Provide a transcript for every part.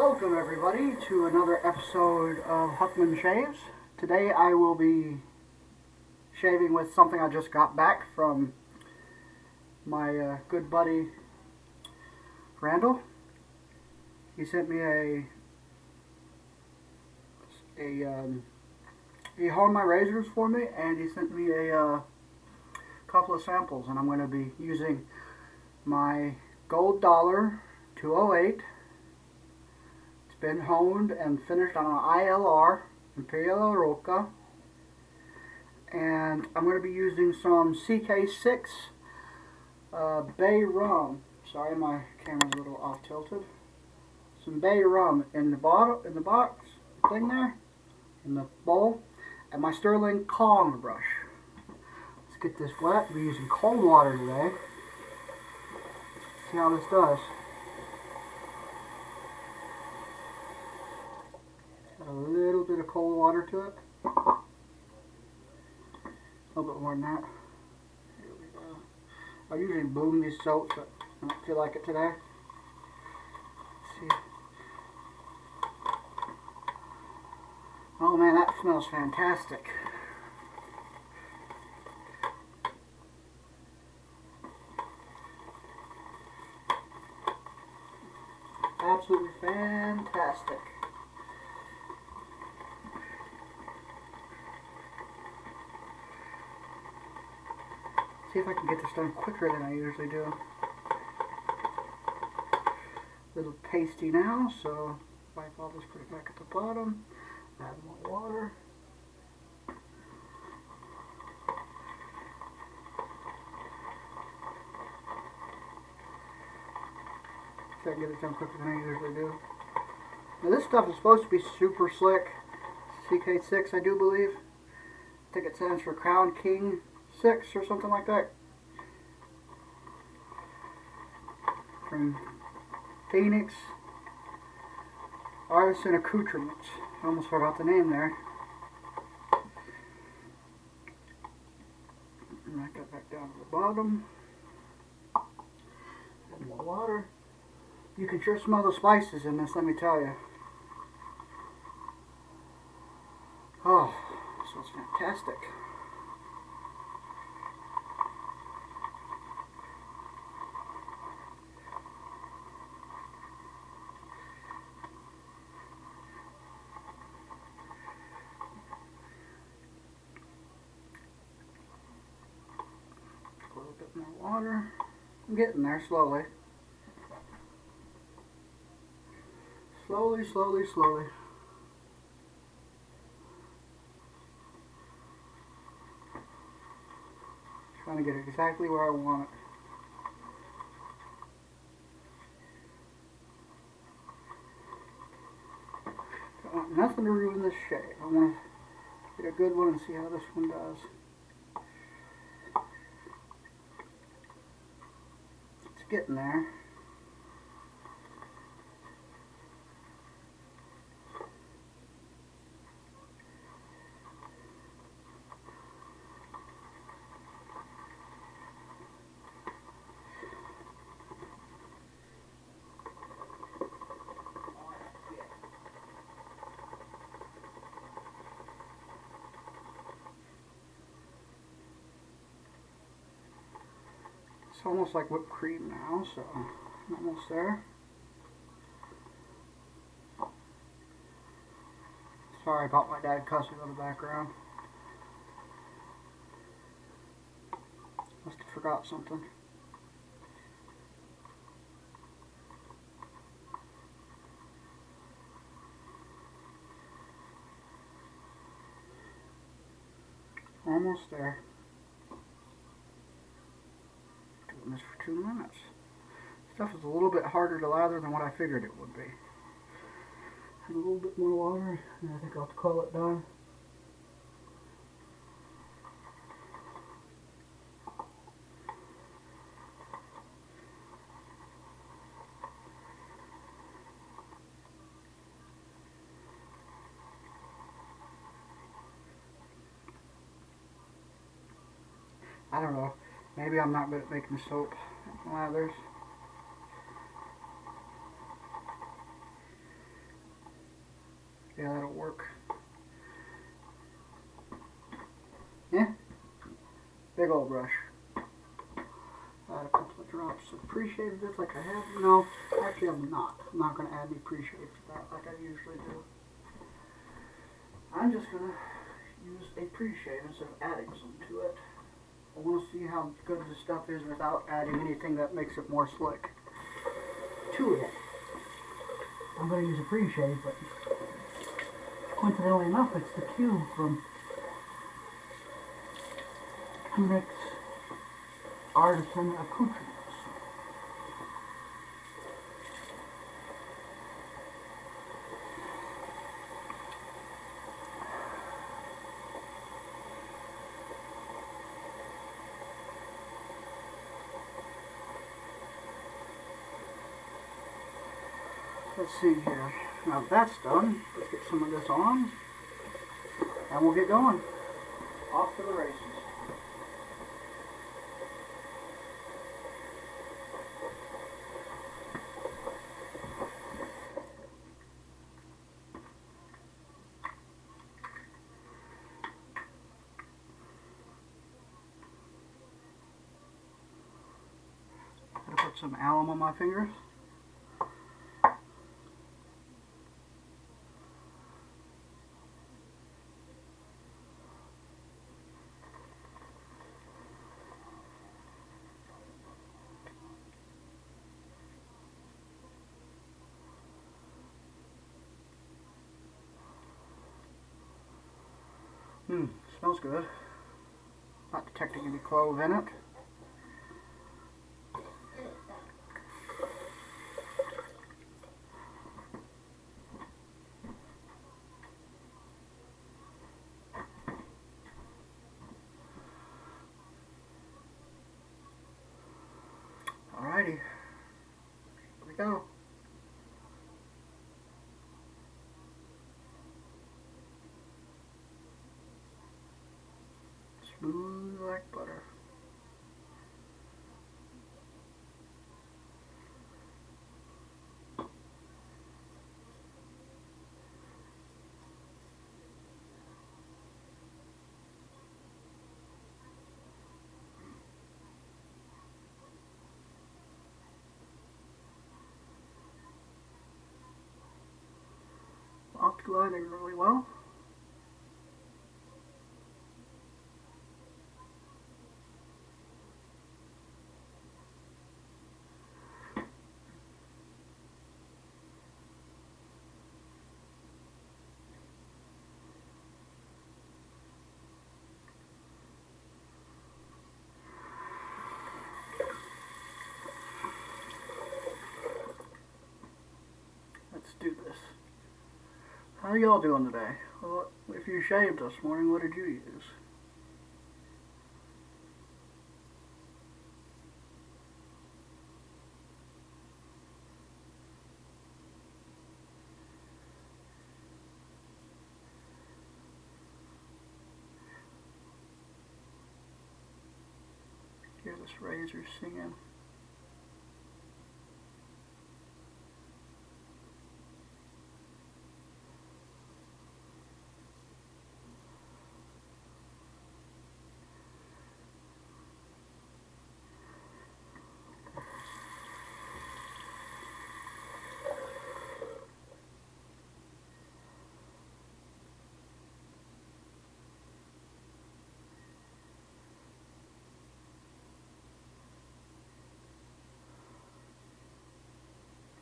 Welcome everybody to another episode of Hukman Shaves. Today I will be shaving with something I just got back from my good buddy Randall. He sent me he honed my razors for me, and he sent me a couple of samples, and I'm going to be using my Gold Dollar 208. It's been honed and finished on an ILR in P.A.A. And I'm going to be using some CK6 Bay rum. Sorry, my camera's a little off tilted. Some Bay rum in the bottle, in the box thing there, in the bowl, and my Sterling Kong brush. Let's get this wet. We're using cold water today. See how this does. Got a little bit of cold water to it. A little bit more than that. Here we go. I usually bloom these soaps, but I don't feel like it today. Let's see. Oh man, that smells fantastic. Absolutely fantastic. See if I can get this done quicker than I usually do. A little pasty now, so wipe all this, put it back at the bottom. Add more water. See if I can get it done quicker than I usually do. Now this stuff is supposed to be super slick. CK6, I do believe. I think it stands for Crown King 6 or something like that. From Phoenix Artisan Accoutrements. I almost forgot the name there. And I got back down to the bottom. Add more water. You can sure smell the spices in this, let me tell you. Oh, this smells fantastic. A little bit more water. I'm getting there slowly. Slowly, slowly, slowly. Trying to get it exactly where I want it. Don't want nothing to ruin this shave. I want to get a good one and see how this one does. It's getting there. It's almost like whipped cream now, so I'm almost there. Sorry about my dad cussing in the background. Must have forgot something. Almost there. Doing this for 2 minutes. Stuff is a little bit harder to lather than what I figured it would be. Add a little bit more water, and I think I'll call it done. I don't know. Maybe I'm not good at making soap lathers. Yeah, that'll work. Yeah, big old brush. Add a couple of drops of pre-shave just like I have. No, actually I'm not. I'm not going to add any pre-shave to that like I usually do. I'm just going to use a pre-shave instead of adding some to it. I want to see how good the stuff is without adding anything that makes it more slick to it. I'm going to use a pre-shave, but coincidentally enough, it's the cube from Mix Artisan Accoutrements. Let's see here. Now that's done. Let's get some of this on, and we'll get going. Off to the races. Gotta put some alum on my fingers. Smells good. Not detecting any clove in it. Alrighty, here we go. Smooth like butter. Octilining really well. Let's do this. How y'all doing today? Well, if you shaved this morning, what did you use? Hear this razor singing.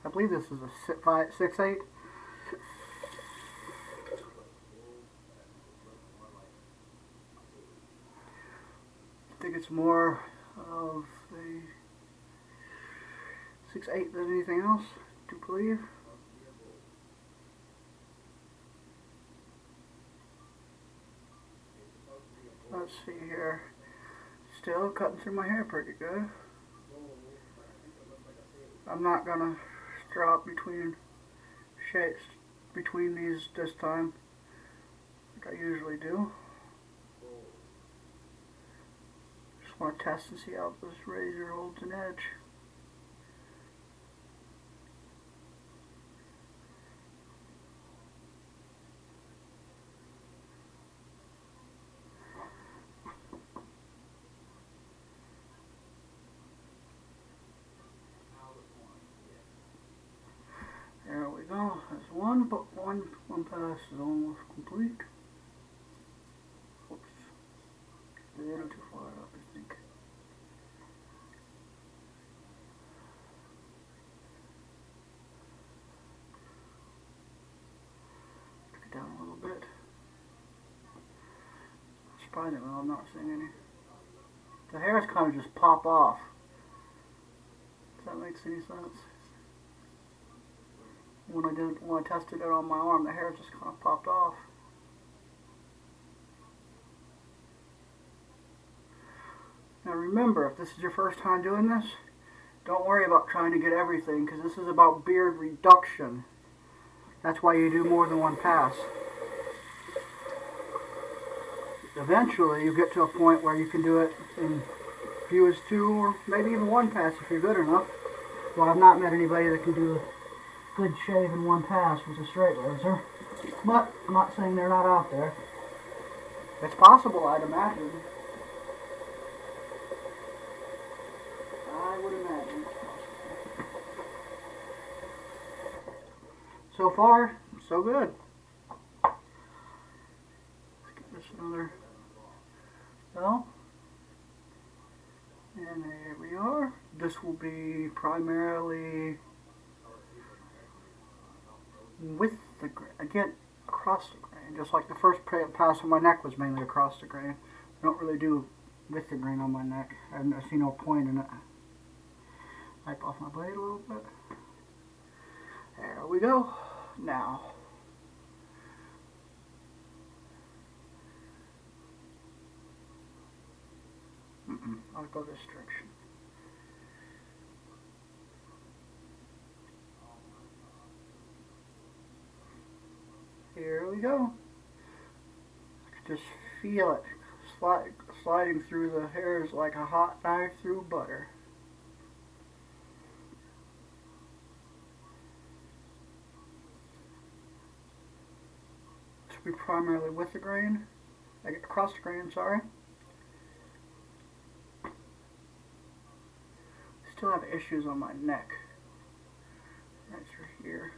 I believe this is a 6/8. I think it's more of a 6/8 than anything else, I do believe. Let's see here. Still cutting through my hair pretty good. I'm not gonna drop between shades between these this time like I usually do. Just want to test and see how this razor holds an edge. one pass is almost complete. Oops. They're getting too far up, I think. Take it down a little bit. Surprisingly, I'm not seeing any. The hairs kind of just pop off. If that makes any sense. When I tested it on my arm, the hair just kind of popped off. Now remember, if this is your first time doing this, don't worry about trying to get everything, because this is about beard reduction. That's why you do more than one pass. Eventually, you get to a point where you can do it in few as two, or maybe even one pass if you're good enough. Well, I've not met anybody that can do a good shave in one pass with a straight razor, but I'm not saying they're not out there. It's possible, I'd imagine. I would imagine it's possible. So far, so good. Let's give this another go. And there we are. This will be primarily with the grain, again, across the grain, just like the first pass on my neck was mainly across the grain. I don't really do with the grain on my neck. I see no point in it. Wipe off my blade a little bit. There we go. Now, I'll go this direction. Here we go. I can just feel it sliding through the hairs like a hot knife through butter. This will be primarily with the grain, across the grain, sorry. Still have issues on my neck. Right through here.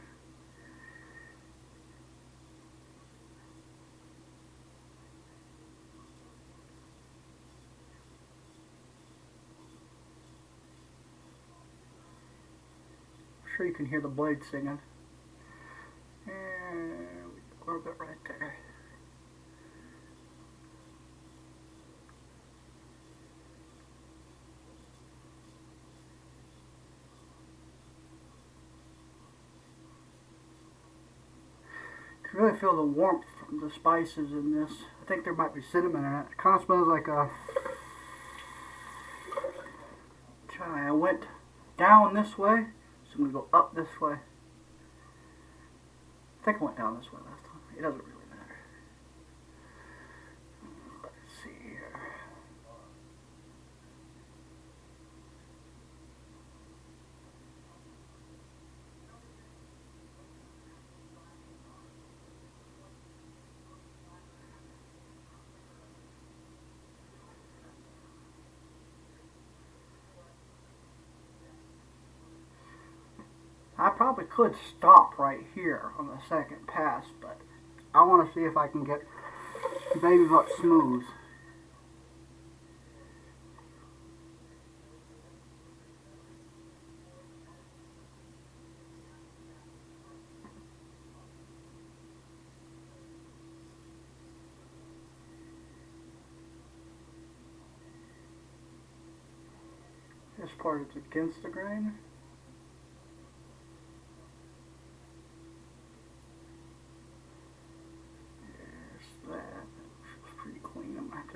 I'm sure you can hear the blade singing. And a little bit right there. You can really feel the warmth from the spices in this. I think there might be cinnamon in it. It kind of smells like a... I went down this way, so I'm going to go up this way. I think I went down this way last time. It doesn't really matter. Let's see here. I probably could stop right here on the second pass, but I want to see if I can get baby butt smooth. This part is against the grain.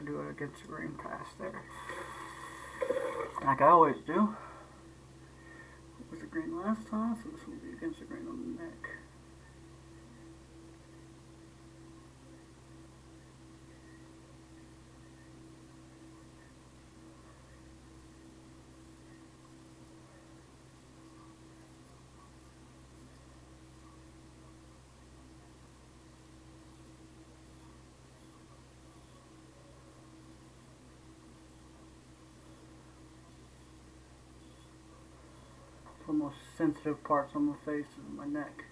Do it against the grain pass there, like I always do. It was the grain last time, so this will be against the grain on the neck. The most sensitive parts on my face is my neck.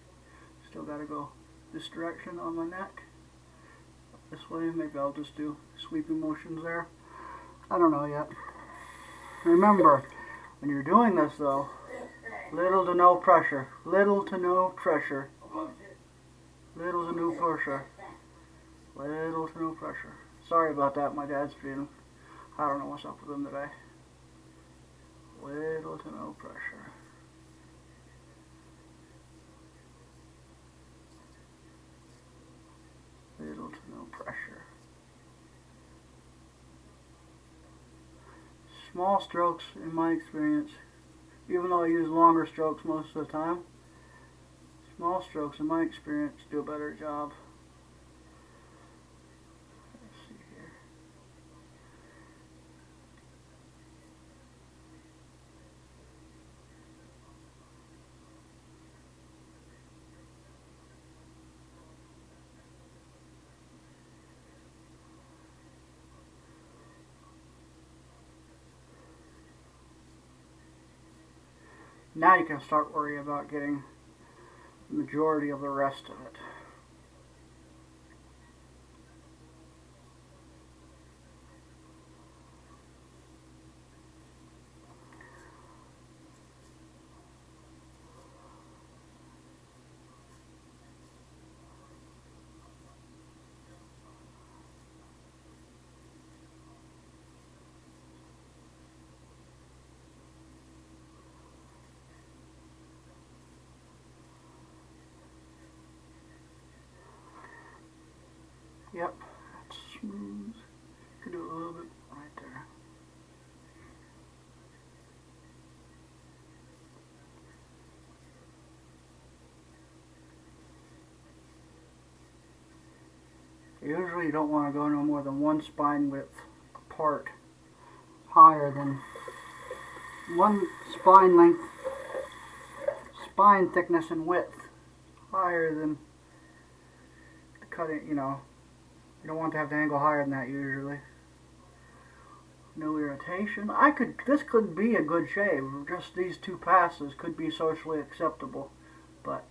Still gotta go this direction on my neck. This way, maybe I'll just do sweeping motions there. I don't know yet. Remember, when you're doing this though, little to no pressure. Little to no pressure. Little to no pressure. Little to no pressure. Sorry about that, my dad's feeding. I don't know what's up with him today. Little to no pressure. Little to no pressure. Small strokes, in my experience, even though I use longer strokes most of the time, small strokes, in my experience, do a better job. Let's see here. Now you can start worrying about getting the majority of the rest of it. Yep, that's smooth. Could do a little bit right there. Usually you don't want to go no more than one spine width apart, higher than one spine length, spine thickness and width, higher than the cutting, you know. You don't want to have the angle higher than that usually. No irritation. This could be a good shave. Just these two passes could be socially acceptable. But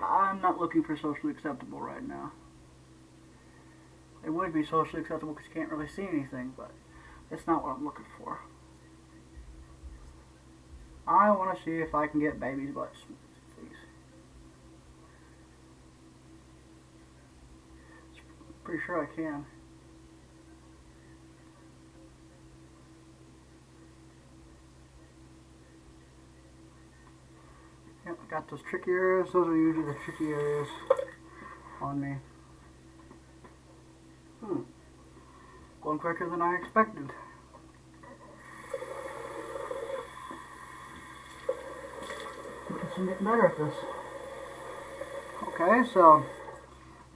I'm not looking for socially acceptable right now. It would be socially acceptable because you can't really see anything, but it's not what I'm looking for. I want to see if I can get baby's butt smooth, please. Pretty sure I can. Yep, I got those tricky areas. Those are usually the tricky areas on me. Going quicker than I expected. I'm getting better at this. Okay, so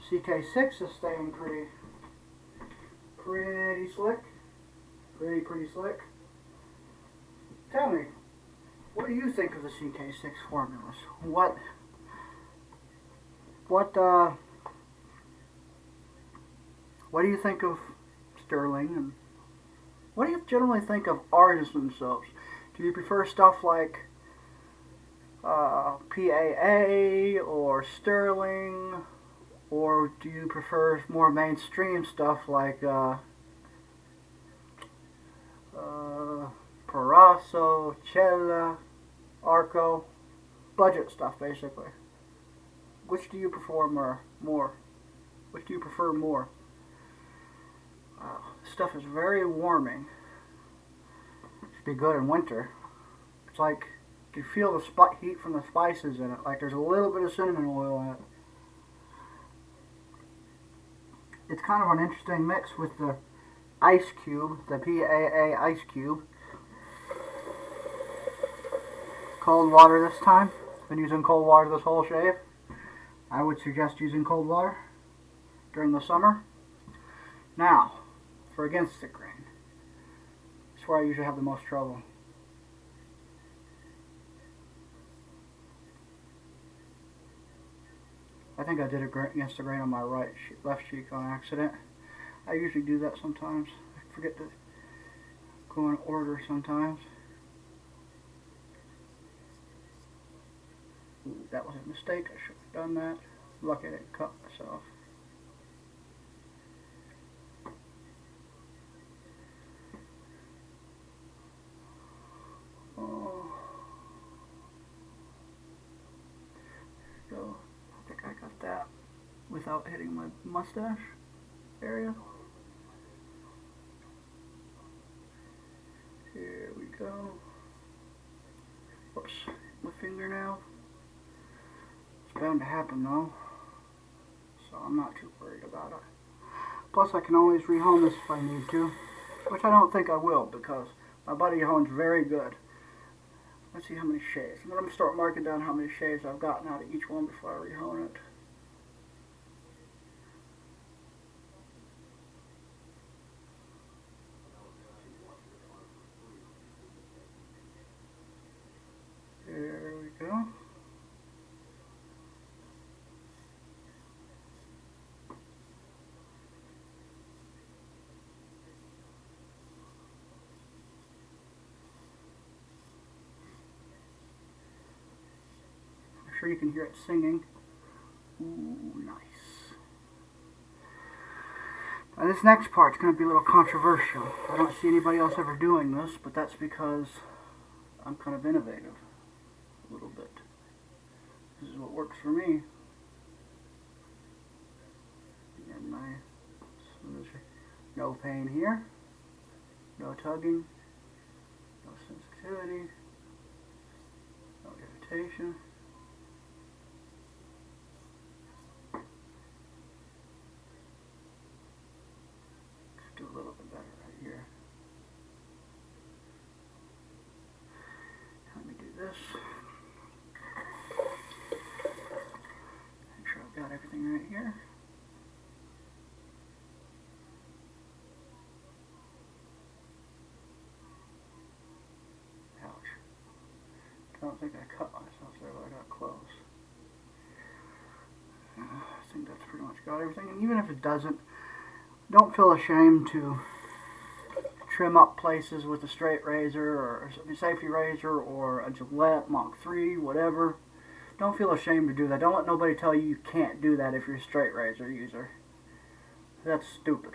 CK6 is staying pretty slick. Pretty slick. Tell me, what do you think of the CK6 formulas? What do you think of Sterling, and what do you generally think of artisan soaps? Do you prefer stuff like P.A.A. or Sterling, or do you prefer more mainstream stuff like Parasso, Cella, Arco, budget stuff basically? Which do you prefer more? Which do you prefer more? Stuff is very warming. Should be good in winter. It's like you feel the heat from the spices in it. Like there's a little bit of cinnamon oil in it. It's kind of an interesting mix with the ice cube, the P.A.A. ice cube. Cold water this time. Been using cold water this whole shave. I would suggest using cold water during the summer. Now, for against the grain. That's where I usually have the most trouble. I think I did against the grain on my left cheek on accident. I usually do that sometimes. I forget to go in order sometimes. Ooh, that was a mistake. I should have done that. Lucky I didn't cut myself. Oh. So, I think I got that without hitting my mustache area. Here we go. Whoops, my fingernail. It's bound to happen though, so I'm not too worried about it. Plus I can always rehome this if I need to, which I don't think I will because my buddy hones very good. Let's see how many shades. I'm going to start marking down how many shades I've gotten out of each one before I rehone it. There we go. I'm sure you can hear it singing. Ooh, nice. Now this next part's going to be a little controversial. I don't see anybody else ever doing this, but that's because I'm kind of innovative. A little bit. This is what works for me. And my no pain here, no tugging, no sensitivity, no irritation. Let's do a little bit better right here. Let me do this. Make sure I've got everything right here. Ouch. I don't think I cut myself there, but I got close. I think that's pretty much got everything. And even if it doesn't, don't feel ashamed to trim up places with a straight razor or a safety razor or a Gillette Mach 3, whatever. Don't feel ashamed to do that. Don't let nobody tell you you can't do that if you're a straight razor user. That's stupid.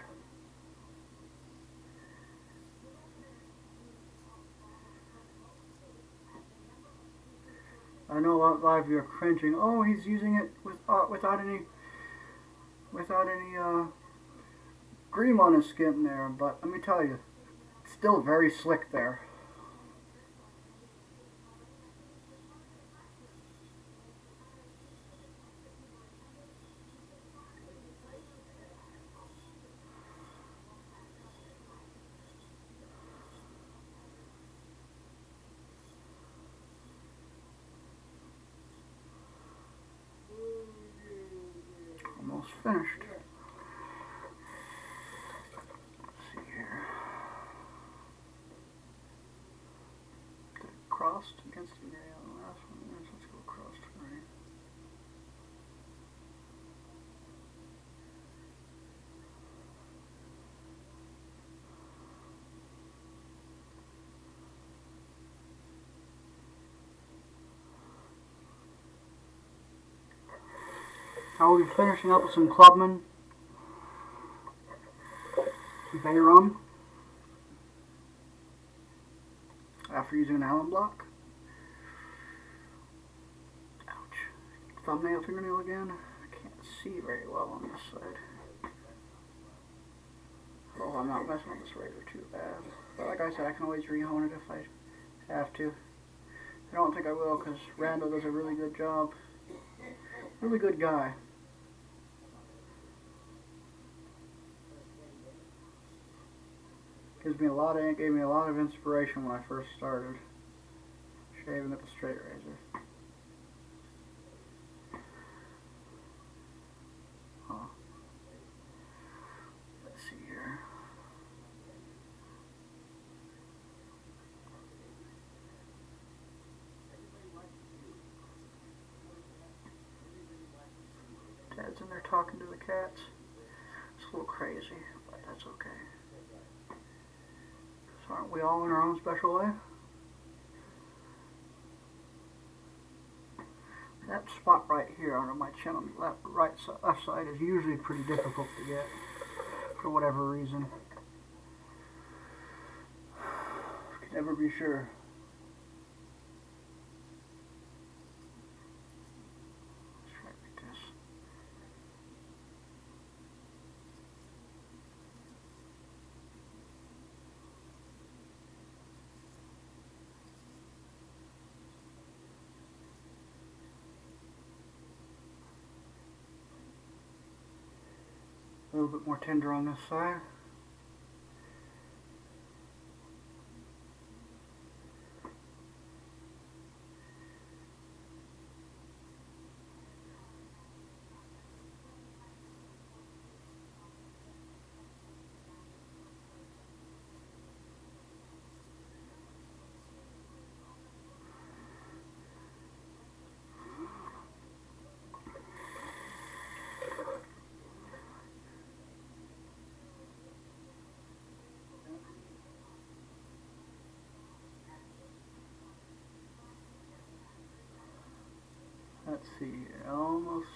I know a lot of you are cringing. Oh, he's using it without any cream on his skin there. But let me tell you, it's still very slick there. Almost finished. Let's see here. Crossed against the gray on the last one. Yes, let's go crossed gray. I will be finishing up with some Clubman Bay Rum after using an Allen block. Ouch. Thumbnail fingernail again. I can't see very well on this side. Oh, I'm not messing with this razor too bad. But like I said, I can always rehone it if I have to. I don't think I will because Randall does a really good job. Really good guy. Gave me a lot of inspiration when I first started shaving with a straight razor. Oh. Let's see here. Dad's in there talking to the cats. It's a little crazy, but that's okay. So aren't we all in our own special way? That spot right here under my chin on the left side is usually pretty difficult to get for whatever reason. Can never be sure. Let's try it like this. A little bit more tender on this side. Let's see, almost.